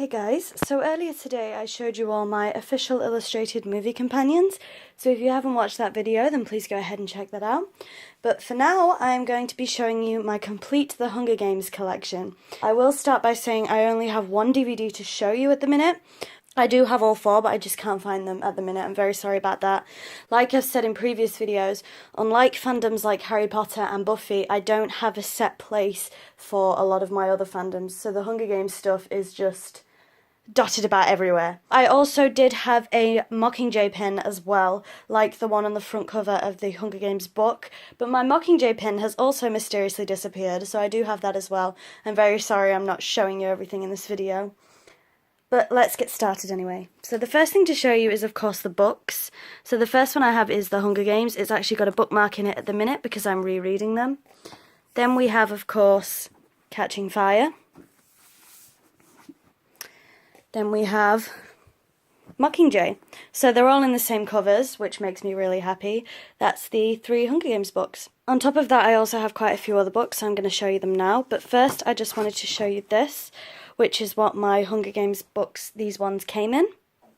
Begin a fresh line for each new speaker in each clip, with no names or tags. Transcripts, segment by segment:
Hey guys, so earlier today I showed you all my official illustrated movie companions, so if you haven't watched that video then please go ahead and check that out. But for now I am going to be showing you my complete The Hunger Games collection. I will start by saying I only have one DVD to show you at the minute. I do have all four, but I just can't find them at the minute. I'm very sorry about that. Like I've said in previous videos, unlike fandoms like Harry Potter and Buffy, I don't have a set place for a lot of my other fandoms, so the Hunger Games stuff is just dotted about everywhere. I also did have a Mockingjay pin as well, like the one on the front cover of the Hunger Games book, but my Mockingjay pin has also mysteriously disappeared, so I do have that as well. I'm very sorry I'm not showing you everything in this video. But let's get started anyway. So the first thing to show you is, of course, the books. So the first one I have is The Hunger Games. It's actually got a bookmark in it at the minute because I'm rereading them. Then we have, of course, Catching Fire. Then we have Mockingjay. So they're all in the same covers, which makes me really happy. That's the 3 Hunger Games books. On top of that, I also have quite a few other books, so I'm going to show you them now. But first, I just wanted to show you this, which is what my Hunger Games books, these ones, came in.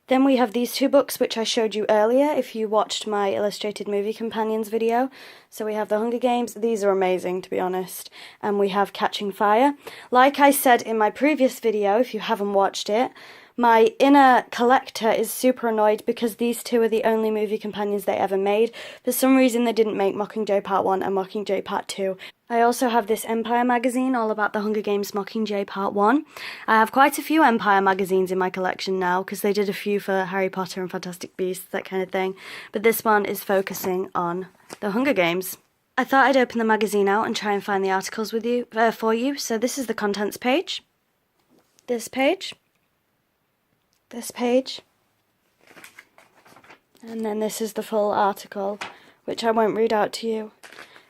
Then we have these 2 books, which I showed you earlier if you watched my Illustrated Movie Companions video. So we have The Hunger Games. These are amazing, to be honest. And we have Catching Fire. Like I said in my previous video, if you haven't watched it, my inner collector is super annoyed because these 2 are the only movie companions they ever made. For some reason they didn't make Mockingjay Part 1 and Mockingjay Part 2. I also have this Empire magazine all about the Hunger Games Mockingjay Part 1. I have quite a few Empire magazines in my collection now because they did a few for Harry Potter and Fantastic Beasts, that kind of thing. But this one is focusing on the Hunger Games. I thought I'd open the magazine out and try and find the articles with you for you. So this is the contents page. This page. This page, and then this is the full article, which I won't read out to you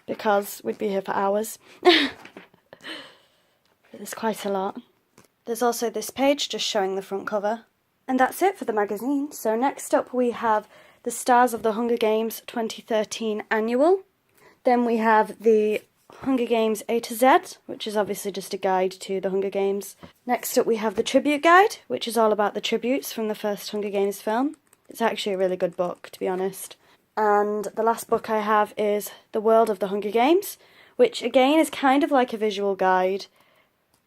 because we'd be here for hours. There's quite a lot. There's also this page just showing the front cover, and that's it for the magazine. So next up we have the Stars of the Hunger Games 2013 Annual. Then we have the Hunger Games A to Z, which is obviously just a guide to the Hunger Games. Next up we have the Tribute Guide, which is all about the tributes from the first Hunger Games film. It's actually a really good book, to be honest. And the last book I have is The World of the Hunger Games, which again is kind of like a visual guide,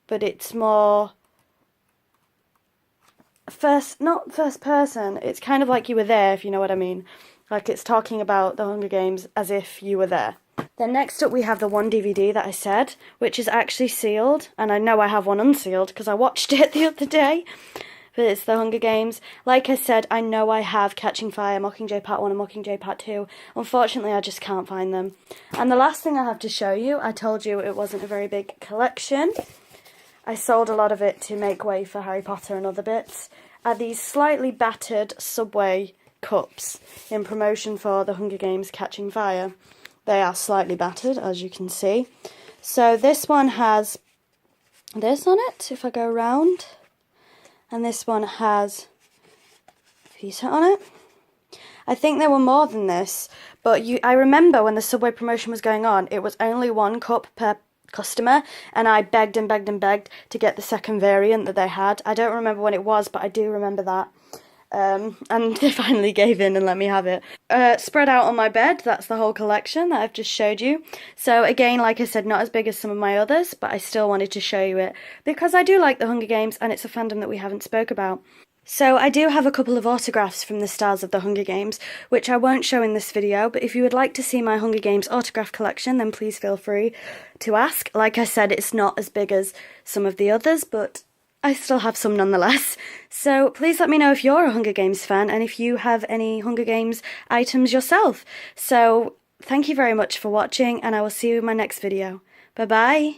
but it's more not first person. It's kind of like you were there, if you know what I mean. Like it's talking about the Hunger Games as if you were there. Then next up we have the one DVD that I said, which is actually sealed, and I know I have one unsealed because I watched it the other day, but it's the Hunger Games. Like I said, I know I have Catching Fire, Mockingjay Part 1 and Mockingjay Part 2. Unfortunately, I just can't find them. And the last thing I have to show you, I told you it wasn't a very big collection. I sold a lot of it to make way for Harry Potter and other bits, are these slightly battered Subway cups in promotion for the Hunger Games Catching Fire. They are slightly battered, as you can see. So this one has this on it, if I go around. And this one has Peter on it. I think there were more than this, but I remember when the Subway promotion was going on, it was only 1 cup per customer, and I begged and begged and begged to get the second variant that they had. I don't remember when it was, but I do remember that. And they finally gave in and let me have it. Spread out on my bed, that's the whole collection that I've just showed you. So again, like I said, not as big as some of my others, but I still wanted to show you it because I do like the Hunger Games and it's a fandom that we haven't spoke about. So I do have a couple of autographs from the stars of the Hunger Games, which I won't show in this video, but if you would like to see my Hunger Games autograph collection, then please feel free to ask. Like I said, it's not as big as some of the others, but I still have some nonetheless. So please let me know if you're a Hunger Games fan and if you have any Hunger Games items yourself. So thank you very much for watching and I will see you in my next video. Bye bye!